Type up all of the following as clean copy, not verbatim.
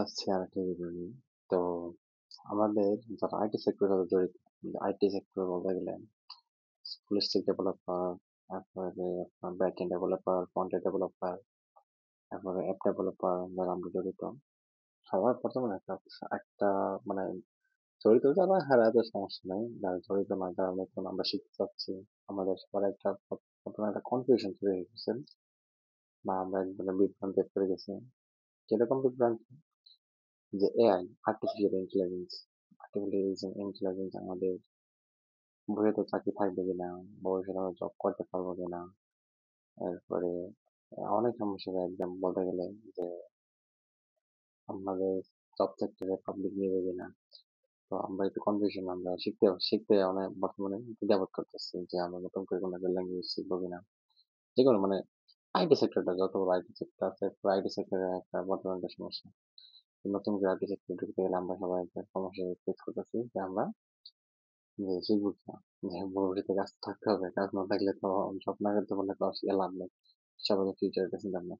আচ্ছা, ঠিক বলি। তো আমাদের যারা আইটি সেক্টরের সাথে জড়িত, আইটি সেক্টর বলতে গেলে ফুল স্ট্যাক ডেভেলপার, তারপরে আপনার back end developer, front end developer, তারপরে অ্যাপ ডেভেলপার যারা আমরা জড়িত। সবার প্রথমে একটা একটা মানে জড়িত যারা হারাতে সমস্যা নেই, যারা জড়িত না, যারা নতুন আমরা শিখতে চাচ্ছি, আমাদের সবার একটা প্রথমে একটা কনফিউশন তৈরি হয়ে গেছে, বা আমরা এক ধরনের বিভ্রান্তি পড়ে গেছি। কিরকম বিভ্রান্তি? যে এআই, আর্টিফিশিয়াল ইন্টেলিজেন্স আমাদের ভবিষ্যতে চাকরি থাকবে কিনা, ভবিষ্যতে আমরা জব করতে পারবো কিনা, এরপরে অনেক সমস্যা একদম বলতে গেলে যে আমাদের জব সেক্টরে পাবলিক নেবে কিনা। তো আমরা একটু কনফিউশন, আমরা শিখতে শিখতে অনেক বর্তমানে দ্বিধাবোধ করতেছি যে আমরা নতুন করে কোনো একটা ল্যাঙ্গুয়েজ শিখবো কিনা। যেকোনো আইটি সেক্টরটা যত বড় আইটি সেক্টর আছে, আইটি সেক্টরে একটা বর্তমানে একটা সমস্যা। নতুন করে আইটি সেক্টরে ঢুকতে গেলে আমরা সবাই একটা সমস্যা ফেস করতেছি যে আমরা যে শিখবো কিনা, যে ভবিষ্যতে কাজ থাকতে হবে, কাজ না থাকলে তো জব না করতে পারলে তো আসলে লাভ নেই, সবাই ফিউচারটা চিন্তা ভাবনা।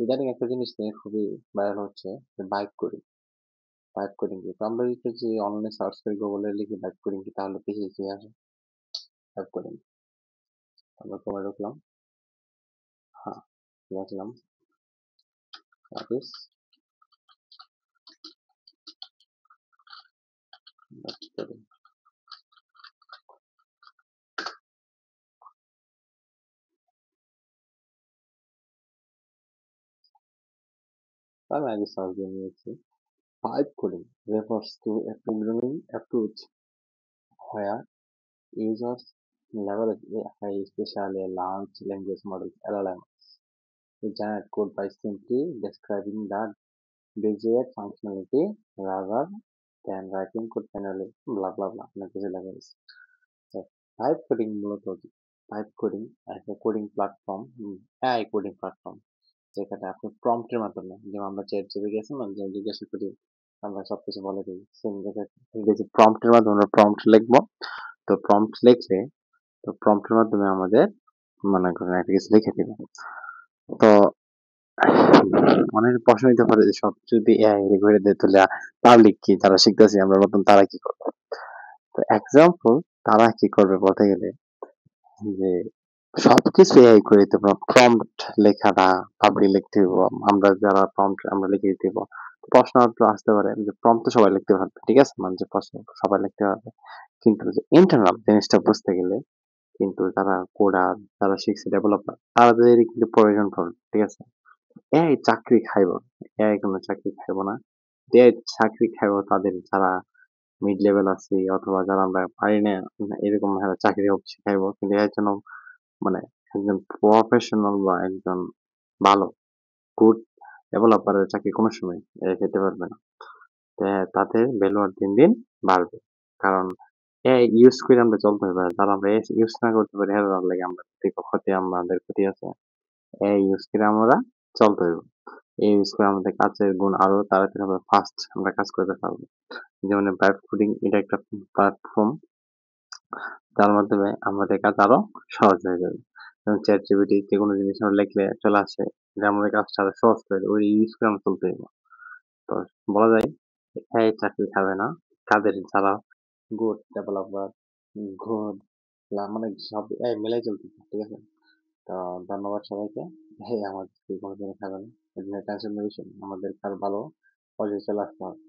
ইদানিং একটা জিনিস নিয়ে খুবই ভাইরাল হচ্ছে যে বাইক কোডিং। বাইক কোডিং কি, তো আমরা যদি অনলাইনে সার্চ করি, গুগলে লিখি বাইক কোডিং কি, তাহলে দেখি কি আসে। বাইক কোডিং আমরা কমে ঢুকলাম। হ্যাঁ, লিখলাম অফিস বাইক কোডিং। আমি আগে সার্চ দিয়ে নিয়েছি। Bike coding refers to a programming approach where users leverage AI, especially large language models (LLMs) to generate code by simply describing the desired functionality rather than writing code manually. Blah blah blah. অনেক কিছু লেখা আছে। তো vibe coding মূলত কি? Vibe coding একটা coding platform, AI coding platform, যেখানে আপনি প্রম্পটের মাধ্যমে, যেমন আমরা চ্যাট জিপিটি আছে না, যে জিজ্ঞাসা করি আমরা সবকিছু বলে দিই, সেম জায়গায় ইংরেজি প্রম্পটের মাধ্যমে আমরা প্রম্পট লিখবো। তো প্রম্পট লিখলে, তো প্রম্পটের মাধ্যমে আমাদের মনে করেন একটা কিছু লিখে দিবে। তো অনেক প্রশ্ন নিতে পারে যে সব যদি এআই করে দেয় তাহলে পাবলিক কি, যারা শিখতেছি আমরা নতুন, তারা কি করবে? তো এক্সাম্পল, তারা কি করবে বলতে গেলে যে সবকিছু এআই করে দিতে পারবো, প্রম্পট লেখাটা পাবলিক লিখতে দিব, আমরা যারা প্রম্পট আমরা লিখে দিতে দিব। প্রশ্ন তো আসতে পারে যে প্রম্পট তো সবাই লিখতে পারবে, ঠিক আছে, মানে যে প্রশ্ন সবাই লিখতে পারবে, কিন্তু যে ইন্টারনাল জিনিসটা বুঝতে গেলে কিন্তু যারা কোডার, যারা শিখছে ডেভেলপার, তাদের কিন্তু প্রয়োজন পড়বে, ঠিক আছে। এআই চাকরি খাইব, এআই কোনো চাকরি খাইব না। এআই চাকরি খাইব তাদের যারা মিড লেভেল আছে, অথবা যারা আমরা পারি না এরকম ভাবে চাকরি হোক শিখাইবো, কিন্তু এর জন্য মানে একজন প্রফেশনাল বা একজন ভালো গুড ডেভেলপারের চাকরি কোনো সময় খেতে পারবে না। তাদের ভ্যালু আর দিন দিন বাড়বে, কারণ এআই ইউজ করে আমরা চলতে হবে। যারা আমরা এআই ইউজ না করতে পারি, হ্যাঁ লাগে আমরা ক্ষতি, আমাদের ক্ষতি আছে। এআই ইউজ করে আমরা চলতে হবে, এই ইউজ করে আমাদের কাজের গুণ আরো তাড়াতাড়ি হবে, ফাস্ট আমরা কাজ করতে পারবো। যেমন ভাইব কোডিং, এটা একটা প্ল্যাটফর্ম যার মাধ্যমে আমাদের কাজ আরো সহজ হয়ে যাবে। যেমন চ্যাট জিপিটি যেকোনো জিনিস আমরা লিখলে চলে আসে, যে আমাদের কাজটা আরো সহজ করে দেবে, ওই ইউজ করে আমরা চলতে হবে। তো বলা যায় এআই চাকরি খাবে না, কাদের যারা গুড ডেভেলপার, গুড মানে সব এআই মিলাই চলতেছে, ঠিক আছে। তো ধন্যবাদ সবাইকে। এই আমার চাকরি কোনোদিনই খাবে না, এই জন্য টেনশন নিয়ে বেশি, আমাদের কার ভালো পর্যায়ে চলে আসতে হবে।